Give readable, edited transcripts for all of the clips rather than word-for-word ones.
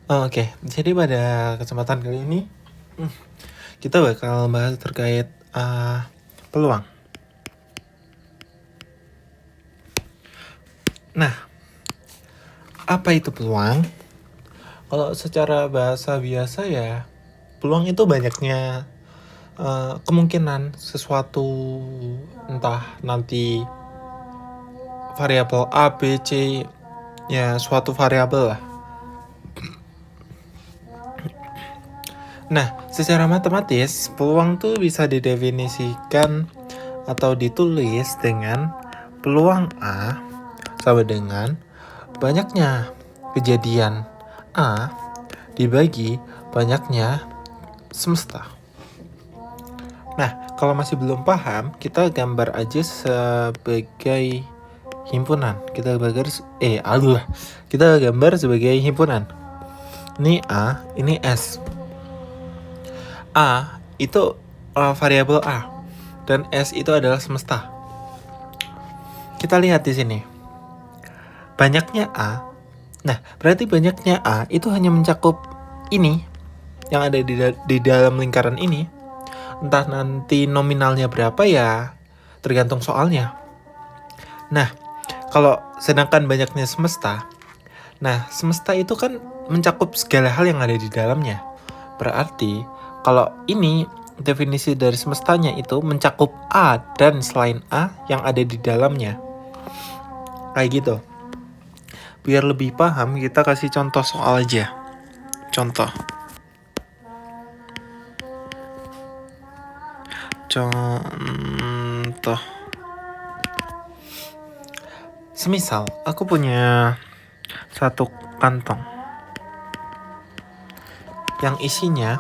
Oke, jadi pada kesempatan kali ini kita bakal bahas terkait peluang. Nah, apa itu peluang? Kalau secara bahasa biasa ya, peluang itu banyaknya kemungkinan sesuatu, entah nanti variabel A, B, C, ya suatu variabel lah. Nah, secara matematis, peluang tuh bisa didefinisikan atau ditulis dengan peluang A sama dengan banyaknya kejadian A dibagi banyaknya semesta. Nah, kalau masih belum paham, kita gambar aja sebagai himpunan. Kita gambar sebagai himpunan. Ini A, ini S. A itu variabel A dan S itu adalah semesta. Kita lihat di sini. Banyaknya A. Nah, berarti banyaknya A itu hanya mencakup ini yang ada di dalam lingkaran ini. Entah nanti nominalnya berapa ya tergantung soalnya. Nah, kalau sedangkan banyaknya semesta. Nah, semesta itu kan mencakup segala hal yang ada di dalamnya. Berarti kalau ini definisi dari semestanya itu mencakup A dan selain A yang ada di dalamnya. Kayak gitu. Biar lebih paham, kita kasih contoh soal aja. Contoh. Semisal, aku punya satu kantong yang isinya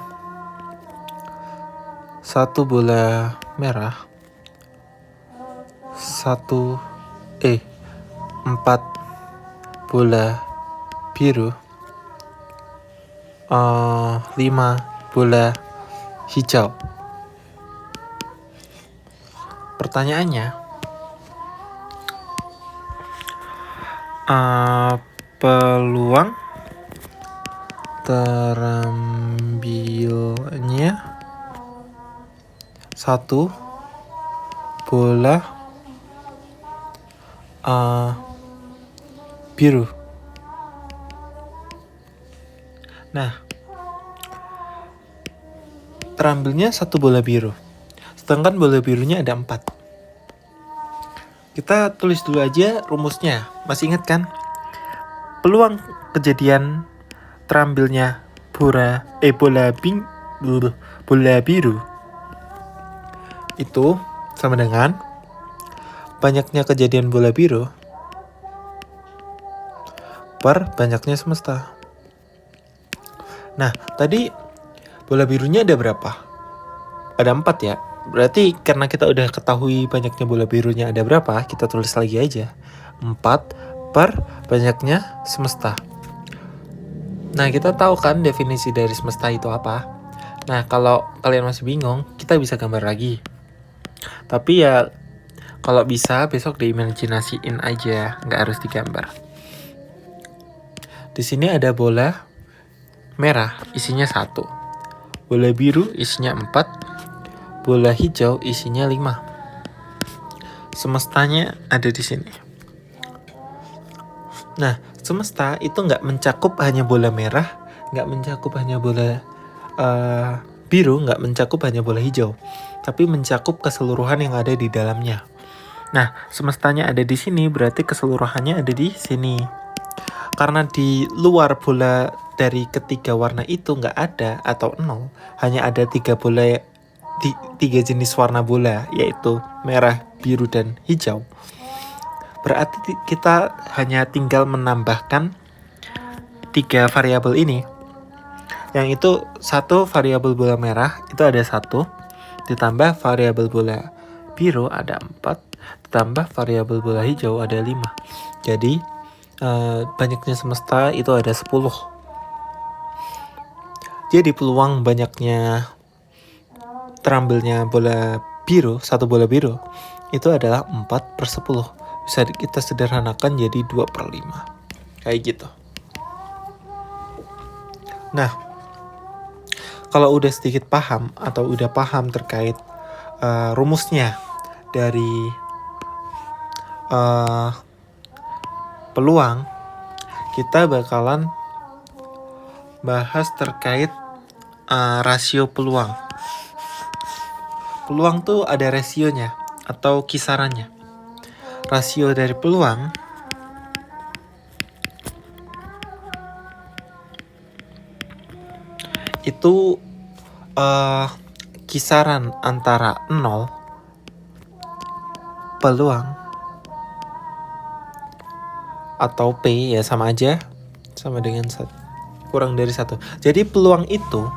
satu bola merah, 4 bola biru, 5 bola hijau. Pertanyaannya, peluang terambilnya satu bola biru. Nah, terambilnya satu bola biru, sedangkan bola birunya ada 4. Kita tulis dulu aja rumusnya. Masih ingat kan? Peluang kejadian terambilnya bola biru itu sama dengan banyaknya kejadian bola biru per banyaknya semesta. Nah, tadi bola birunya ada berapa? Ada 4 ya. Berarti karena kita udah ketahui banyaknya bola birunya ada berapa, kita tulis lagi aja. 4 per banyaknya semesta. Nah, kita tahu kan definisi dari semesta itu apa? Nah, kalau kalian masih bingung, kita bisa gambar lagi. Tapi ya, kalau bisa besok diimajinasiin aja, nggak harus digambar. Di sini ada bola merah, isinya 1. Bola biru isinya 4. Bola hijau isinya 5. Semestanya ada di sini. Nah, semesta itu nggak mencakup hanya bola merah, nggak mencakup hanya bola biru, nggak mencakup hanya bola hijau, tapi mencakup keseluruhan yang ada di dalamnya. Nah, semestanya ada di sini, berarti keseluruhannya ada di sini. Karena di luar bola dari ketiga warna itu nggak ada atau 0, hanya ada 3 jenis warna bola, yaitu merah, biru, dan hijau. Berarti kita hanya tinggal menambahkan 3 variabel ini. Yang itu satu variabel bola merah itu ada 1, ditambah variabel bola biru ada 4, ditambah variabel bola hijau ada 5. Jadi banyaknya semesta itu ada 10. Jadi peluang banyaknya terambilnya bola biru, satu bola biru, itu adalah 4/10. Bisa kita sederhanakan jadi 2/5. Kayak gitu. Nah, kalau udah sedikit paham atau udah paham terkait rumusnya dari peluang, kita bakalan bahas terkait rasio peluang. Peluang tuh ada rasionya atau kisarannya. Rasio dari peluang itu kisaran antara 0 peluang atau P, ya sama aja, sama dengan kurang dari 1. Jadi peluang itu,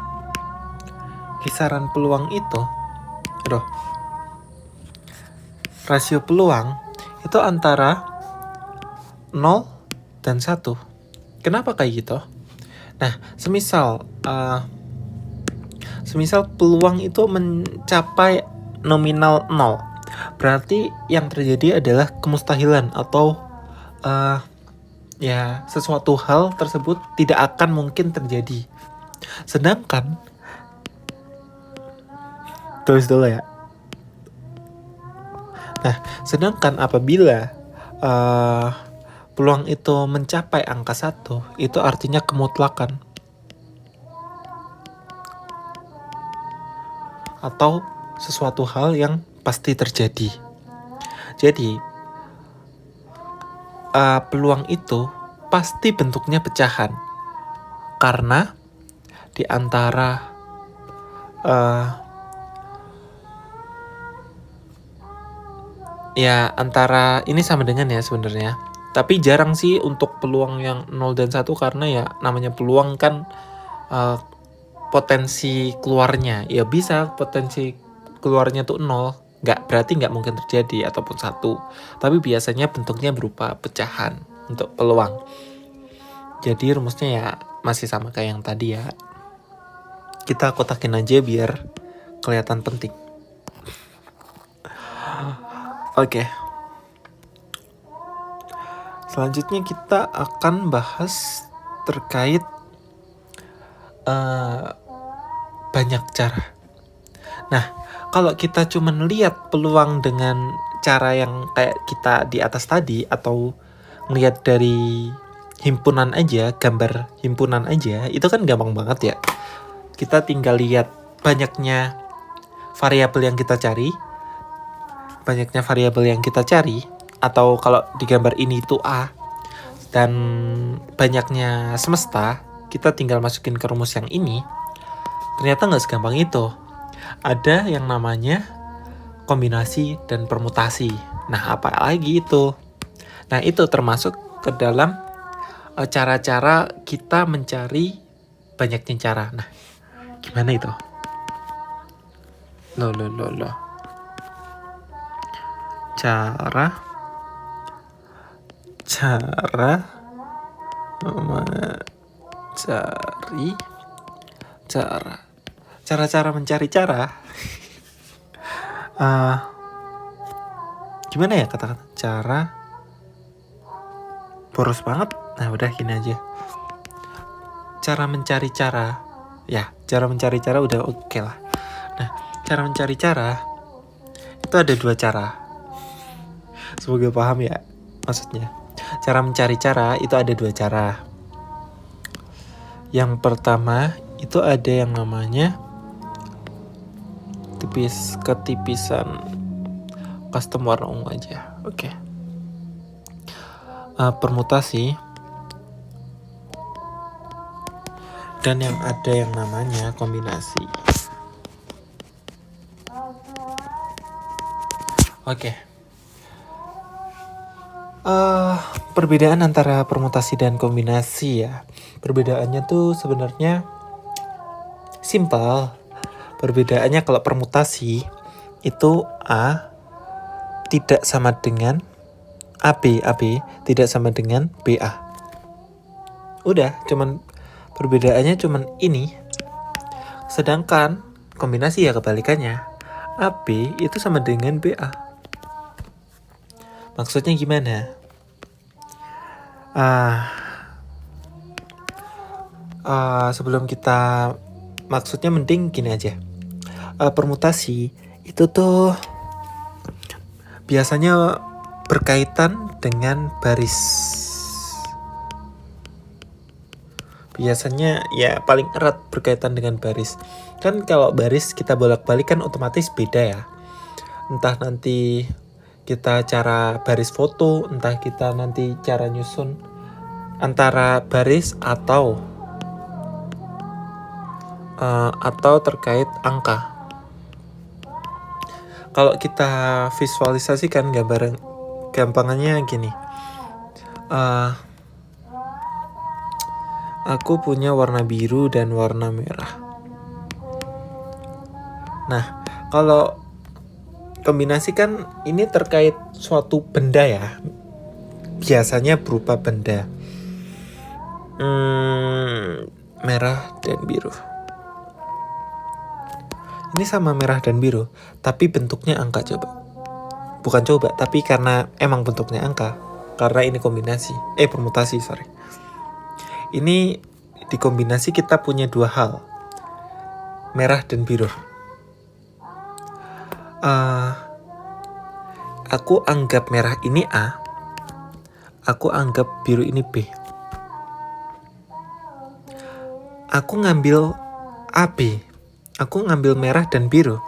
kisaran peluang itu, rasio peluang itu antara 0 dan 1. Kenapa kayak gitu? Nah, semisal peluang itu mencapai nominal 0, berarti yang terjadi adalah kemustahilan atau ya sesuatu hal tersebut tidak akan mungkin terjadi. Sedangkan tulis dulu ya. Nah, sedangkan apabila peluang itu mencapai angka 1, itu artinya kemutlakan atau sesuatu hal yang pasti terjadi. Jadi peluang itu pasti bentuknya pecahan, karena di antara antara ini sama dengan ya sebenarnya. Tapi jarang sih untuk peluang yang 0 dan 1, karena ya namanya peluang kan potensi keluarnya. Ya bisa potensi keluarnya tuh 0, berarti nggak mungkin terjadi, ataupun 1. Tapi biasanya bentuknya berupa pecahan untuk peluang. Jadi rumusnya ya masih sama kayak yang tadi ya. Kita kotakin aja biar kelihatan penting. Oke. Selanjutnya kita akan bahas terkait banyak cara. Nah, kalau kita cuma lihat peluang dengan cara yang kayak kita di atas tadi, atau ngelihat dari himpunan aja, gambar himpunan aja, itu kan gampang banget ya. Kita tinggal lihat banyaknya variabel yang kita cari, atau kalau di gambar ini itu A, dan banyaknya semesta, kita tinggal masukin ke rumus yang ini. Ternyata nggak segampang itu. Ada yang namanya kombinasi dan permutasi. Nah, apa lagi itu? Nah, itu termasuk ke dalam cara-cara kita mencari banyaknya cara. Nah, gimana itu? Loh. Cara mencari cara mencari cara. Gimana ya kata-kata cara? Boros banget. Nah, udah gini aja. Cara mencari cara. Ya, cara mencari cara udah oke lah. Nah, cara mencari cara itu ada 2 cara. Semoga paham ya maksudnya. Cara mencari cara itu ada 2 cara. Yang pertama itu ada yang namanya ketipisan custom warna ungu aja. Oke. Permutasi, dan yang ada yang namanya kombinasi. Oke. Perbedaan antara permutasi dan kombinasi ya. Perbedaannya tuh sebenarnya simpel. Perbedaannya kalau permutasi itu A tidak sama dengan AB tidak sama dengan BA. Udah, perbedaannya cuman ini. Sedangkan kombinasi ya kebalikannya. AB itu sama dengan BA. Maksudnya gimana? sebelum kita maksudnya mending gini aja. Permutasi itu tuh biasanya berkaitan dengan baris. Biasanya ya paling erat berkaitan dengan baris. Kan kalau baris kita bolak-balik kan otomatis beda ya. Entah nanti kita cara baris foto, entah kita nanti cara nyusun antara baris atau terkait angka. Kalau kita visualisasikan gampangannya gini. Aku punya warna biru dan warna merah. Nah, kalau kombinasikan ini terkait suatu benda ya. Biasanya berupa benda. Merah dan biru. Ini sama merah dan biru, tapi bentuknya angka coba. Bukan coba, tapi karena emang bentuknya angka. Karena ini permutasi, sorry. Ini dikombinasi kita punya dua hal. Merah dan biru. Aku anggap merah ini A. Aku anggap biru ini B. Aku ngambil AB. Aku ngambil merah dan biru.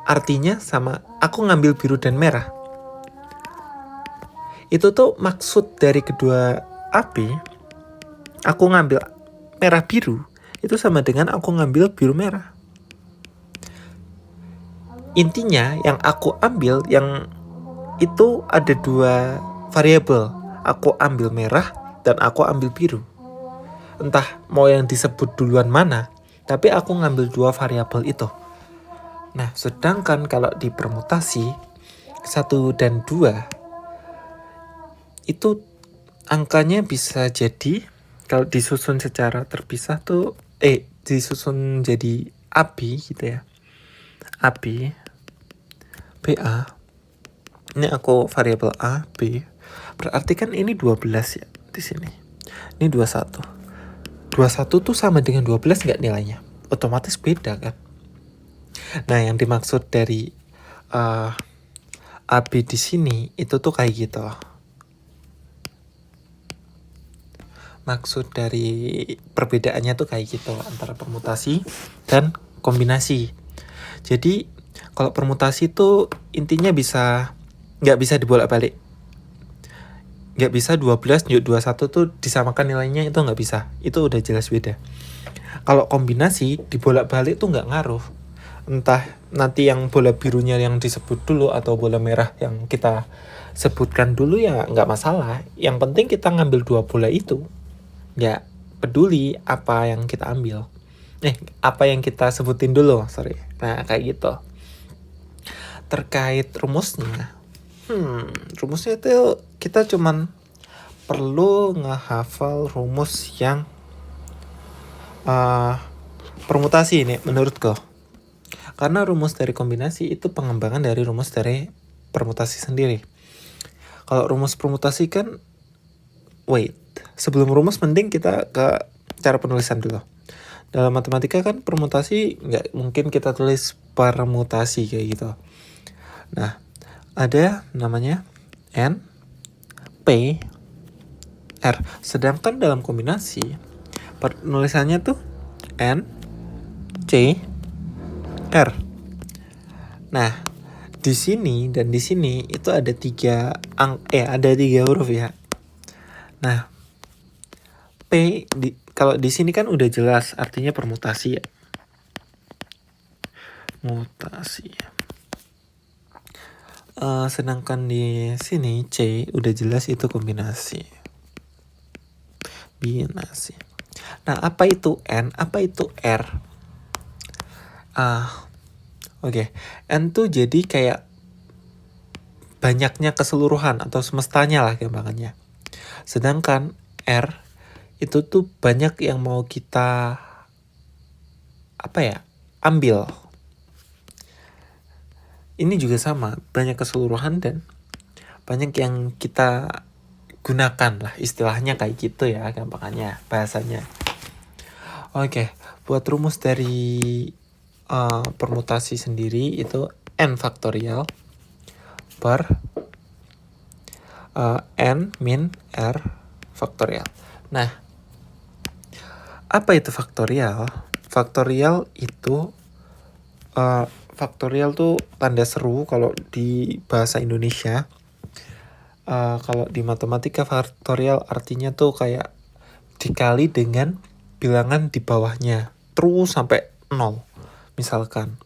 Artinya sama aku ngambil biru dan merah. Itu tuh maksud dari kedua AB. Aku ngambil merah biru. Itu sama dengan aku ngambil biru merah. Intinya yang aku ambil yang itu ada dua variabel. Aku ambil merah dan aku ambil biru. Entah mau yang disebut duluan mana, tapi aku ngambil dua variabel itu. Nah, sedangkan kalau di permutasi 1 dan 2 itu angkanya bisa jadi kalau disusun secara terpisah tuh disusun jadi AB gitu ya. AB BA. Ini aku variabel A, B. Berarti kan ini 12 ya di sini. Ini 21. 21 tuh sama dengan 12 enggak nilainya? Otomatis beda kan? Nah, yang dimaksud dari AB di sini itu tuh kayak gitu. Maksud dari perbedaannya tuh kayak gitu antara permutasi dan kombinasi. Jadi kalau permutasi tuh intinya nggak bisa dibolak-balik. Nggak bisa 12 + 21 tuh disamakan nilainya, itu nggak bisa. Itu udah jelas beda. Kalau kombinasi dibolak-balik tuh nggak ngaruh. Entah nanti yang bola birunya yang disebut dulu atau bola merah yang kita sebutkan dulu ya nggak masalah. Yang penting kita ngambil dua bola itu. Nggak peduli apa yang kita ambil. Apa yang kita sebutin dulu, sorry. Nah, kayak gitu. Terkait rumusnya. Rumusnya itu kita cuman perlu ngehafal rumus yang permutasi ini menurutku. Karena rumus dari kombinasi itu pengembangan dari rumus dari permutasi sendiri. Kalau rumus permutasi kan sebelum rumus mending kita ke cara penulisan dulu. Dalam matematika kan permutasi nggak mungkin kita tulis permutasi kayak gitu. Nah, ada namanya N, P, R. Sedangkan dalam kombinasi penulisannya tuh N, C, R. Nah, di sini dan di sini itu ada tiga huruf ya. Nah, P kalau di sini kan udah jelas artinya permutasi ya. Mutasi. Sedangkan di sini C udah jelas itu kombinasi. Binasi. Nah, apa itu N? Apa itu R? Oke. N tuh jadi kayak banyaknya keseluruhan atau semestanya lah gampangannya. Sedangkan R itu tuh banyak yang mau kita ambil. Ini juga sama, banyak keseluruhan dan banyak yang kita gunakan lah, istilahnya kayak gitu ya gampangannya bahasanya. Oke, buat rumus dari permutasi sendiri itu n faktorial per n min r faktorial. Nah, apa itu faktorial? Faktorial itu faktorial tuh tanda seru kalau di bahasa Indonesia. Kalau di matematika faktorial artinya tuh kayak dikali dengan bilangan di bawahnya terus sampai 0. Misalkan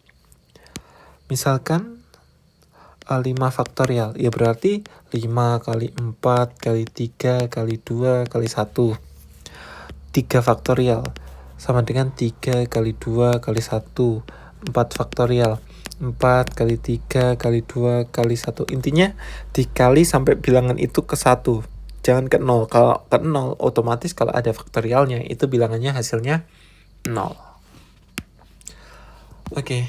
5 faktorial, ya berarti 5 kali 4 kali 3 kali 2 kali 1. 3 faktorial sama dengan 3 kali 2 kali 1. 4 faktorial, 4 kali 3 kali 2 kali 1. Intinya dikali sampai bilangan itu ke 1. Jangan ke 0. Kalau ke 0 otomatis kalau ada faktorialnya itu bilangannya hasilnya 0. Oke.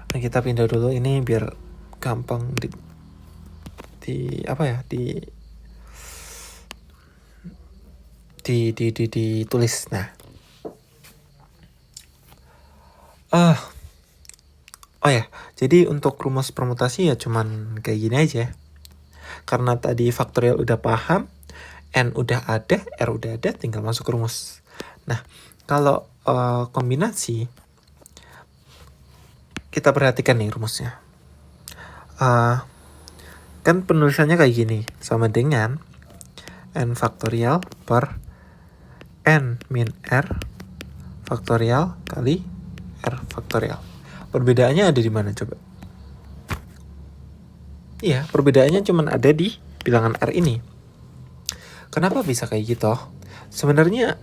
Nah, kita pindah dulu ini biar gampang ditulis. Nah. Oh ya, jadi untuk rumus permutasi ya cuman kayak gini aja. Karena tadi faktorial udah paham, n udah ada, r udah ada, tinggal masuk rumus. Nah, kalau kombinasi, kita perhatikan nih rumusnya. Kan penulisannya kayak gini, sama dengan n faktorial per n min r faktorial kali r faktorial. Perbedaannya ada di mana coba? Iya, perbedaannya cuma ada di bilangan r ini. Kenapa bisa kayak gitu? Sebenarnya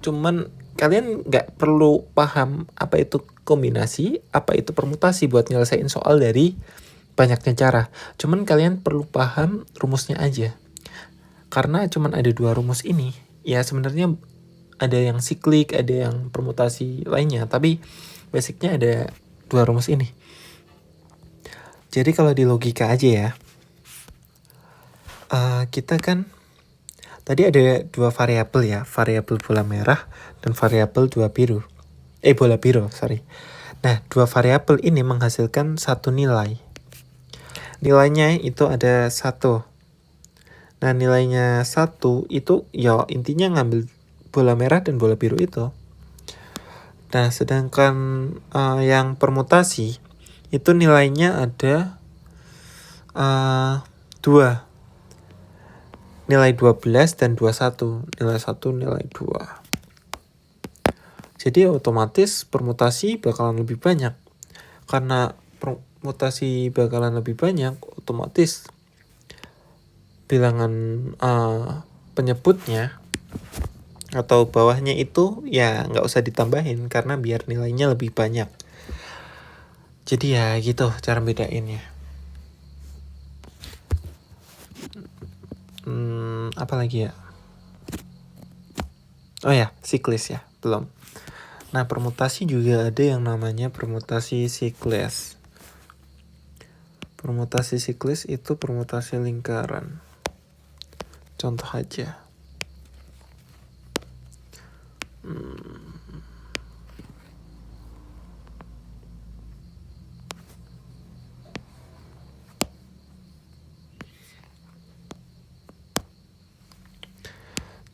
cuman kalian nggak perlu paham apa itu kombinasi, apa itu permutasi buat nyelesain soal dari banyaknya cara. Cuman kalian perlu paham rumusnya aja. Karena cuman ada 2 rumus ini. Ya sebenarnya ada yang siklik, ada yang permutasi lainnya, tapi basicnya ada 2 rumus ini. Jadi kalau di logika aja ya, kita kan tadi ada 2 variabel ya, variabel bola merah dan variabel bola biru, sorry. Nah, 2 variabel ini menghasilkan satu nilai. Nilainya itu ada 1. Nah, nilainya 1 itu ya intinya ngambil bola merah dan bola biru itu. Nah, sedangkan yang permutasi itu nilainya ada 2. Nilai 12 dan 21. Nilai 1, nilai 2. Jadi otomatis permutasi bakalan lebih banyak. Karena permutasi bakalan lebih banyak, otomatis bilangan penyebutnya atau bawahnya itu ya nggak usah ditambahin karena biar nilainya lebih banyak. Jadi ya gitu cara bedainnya. Apa lagi ya? Oh ya, siklis ya, belum. Nah, permutasi juga ada yang namanya permutasi siklis. Permutasi siklis itu permutasi lingkaran. Contoh aja.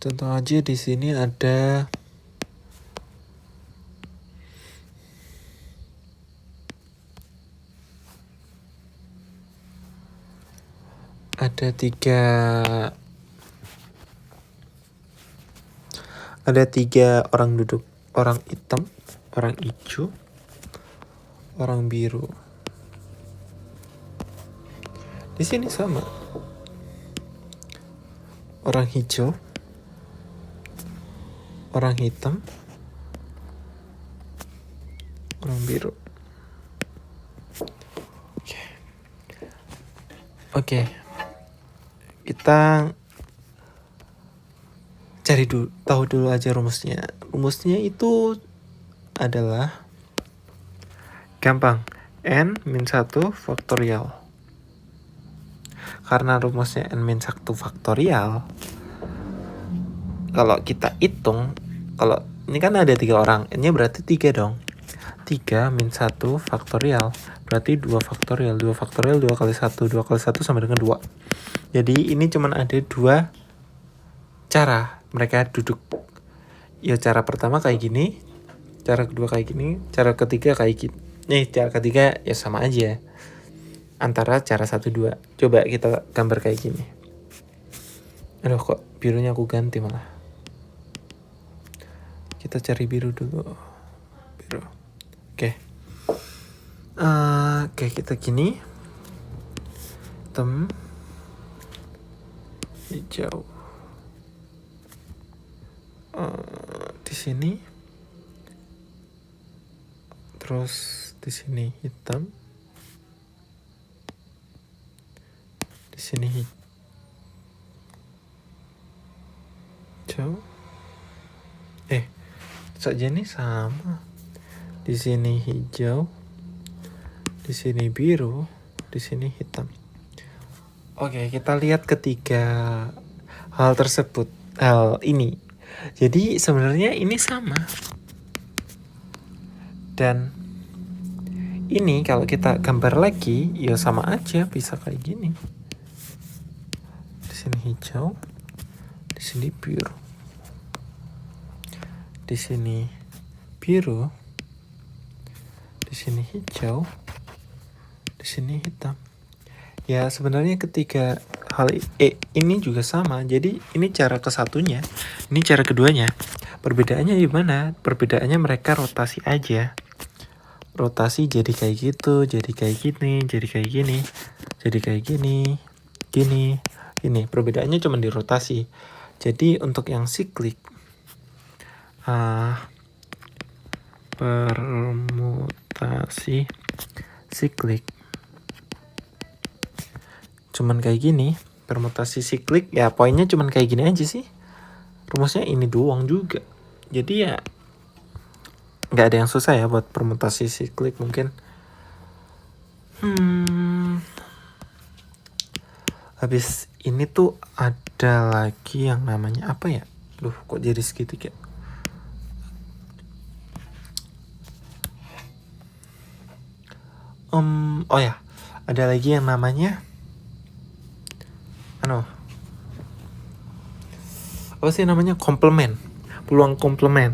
Contoh aja di sini ada tiga orang duduk, orang hitam, orang hijau, orang biru. Di sini sama. Orang hijau, orang hitam, orang biru. Oke. Kita tahu dulu aja rumusnya. Rumusnya itu adalah gampang. N min 1 faktorial. Karena rumusnya n-1 faktorial, kalau kita hitung, kalau ini kan ada 3 orang, n-nya berarti 3 dong. 3 min 1 faktorial berarti 2 faktorial. 2 faktorial 2 kali 1, 2 kali 1 sama dengan 2. Jadi ini cuman ada 2 cara mereka duduk. Ya cara pertama kayak gini, cara kedua kayak gini, cara ketiga kayak gini. Cara ketiga ya sama aja antara cara 1, 2. Coba kita gambar kayak gini. Aduh, kok birunya aku ganti malah. Kita cari biru dulu. Biru. Oke. Oke, kita gini. Hitam. Hijau. Di sini. Terus di sini hitam. Di sini hijau. Saja nih sama. Di sini hijau. Di sini biru. Di sini hitam. Oke, kita lihat ketiga hal tersebut. Hal ini. Jadi sebenarnya ini sama. Dan ini kalau kita gambar lagi, ya sama aja, bisa kayak gini. Di sini hijau, di sini biru. Di sini biru, di sini hijau, di sini hitam. Ya sebenarnya ketiga hal ini juga sama. Jadi ini cara kesatunya, ini cara keduanya. Perbedaannya gimana? Perbedaannya mereka rotasi aja. Rotasi jadi kayak gitu, jadi kayak gini, jadi kayak gini, jadi kayak gini, gini, ini. Perbedaannya cuma di rotasi. Jadi untuk yang siklik, permutasi siklik cuman kayak gini. Permutasi siklik ya poinnya cuman kayak gini aja sih. Rumusnya ini doang juga. Jadi ya nggak ada yang susah ya buat permutasi siklik mungkin. Habis ini tuh ada lagi yang namanya apa ya? Kok jadi segitiga? Oh ya, ada lagi yang namanya apa sih namanya? Komplement. Peluang komplement.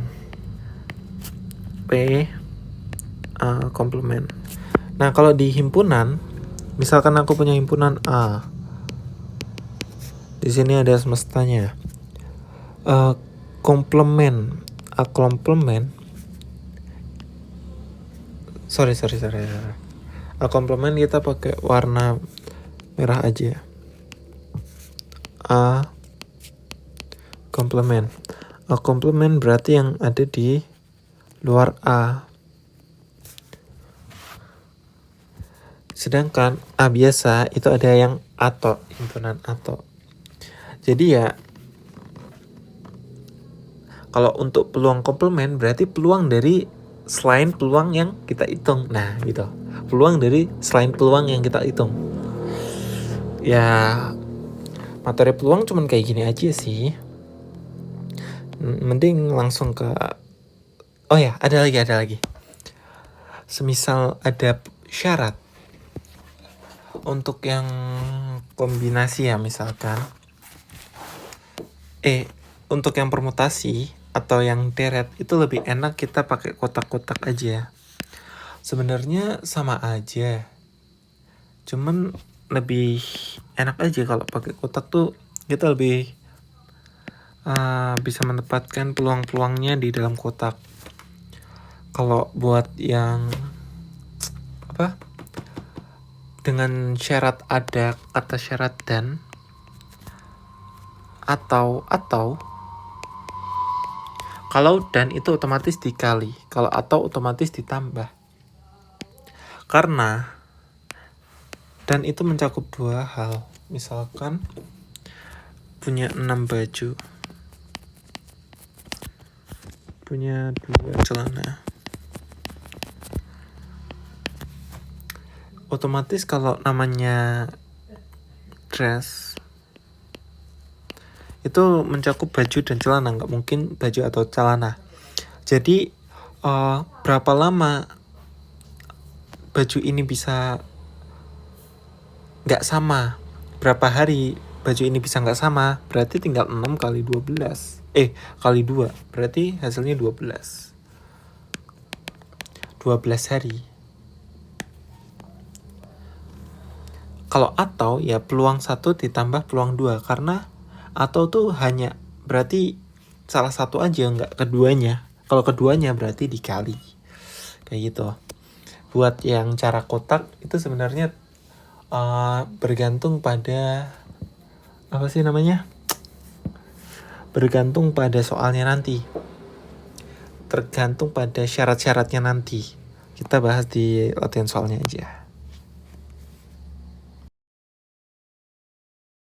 Komplement. Nah, kalau di himpunan, misalkan aku punya himpunan A. Di sini ada semestanya. Komplement. Sorry. Komplement kita pakai warna merah aja. Komplement. Komplement berarti yang ada di luar A. Sedangkan A biasa itu ada yang atau, himpunan atau. Jadi ya kalau untuk peluang komplement berarti peluang dari selain peluang yang kita hitung. Nah gitu. Peluang dari selain peluang yang kita hitung. Ya materi peluang cuman kayak gini aja sih. Mending langsung ke ada lagi. Semisal ada syarat untuk yang kombinasi ya misalkan. Untuk yang permutasi atau yang deret itu lebih enak kita pakai kotak-kotak aja. Sebenarnya sama aja. Cuman lebih enak aja kalau pakai kotak tuh kita lebih bisa menempatkan peluang-peluangnya di dalam kotak. Kalau buat yang dengan syarat ada kata syarat dan atau kalau dan itu otomatis dikali, kalau atau otomatis ditambah. Karena dan itu mencakup 2 hal. Misalkan punya 6 baju, punya 2 celana. Otomatis kalau namanya dress itu mencakup baju dan celana, nggak mungkin baju atau celana. Jadi berapa lama baju ini bisa nggak sama, berapa hari baju ini bisa nggak sama, berarti tinggal 6 kali 12 kali 2, berarti hasilnya 12 hari. Kalau atau ya peluang 1 ditambah peluang 2, karena atau tuh hanya berarti salah satu aja, nggak keduanya. Kalau keduanya berarti dikali, kayak gitu. Buat yang cara kotak itu sebenarnya bergantung pada bergantung pada soalnya nanti, tergantung pada syarat-syaratnya nanti. Kita bahas di latihan soalnya aja.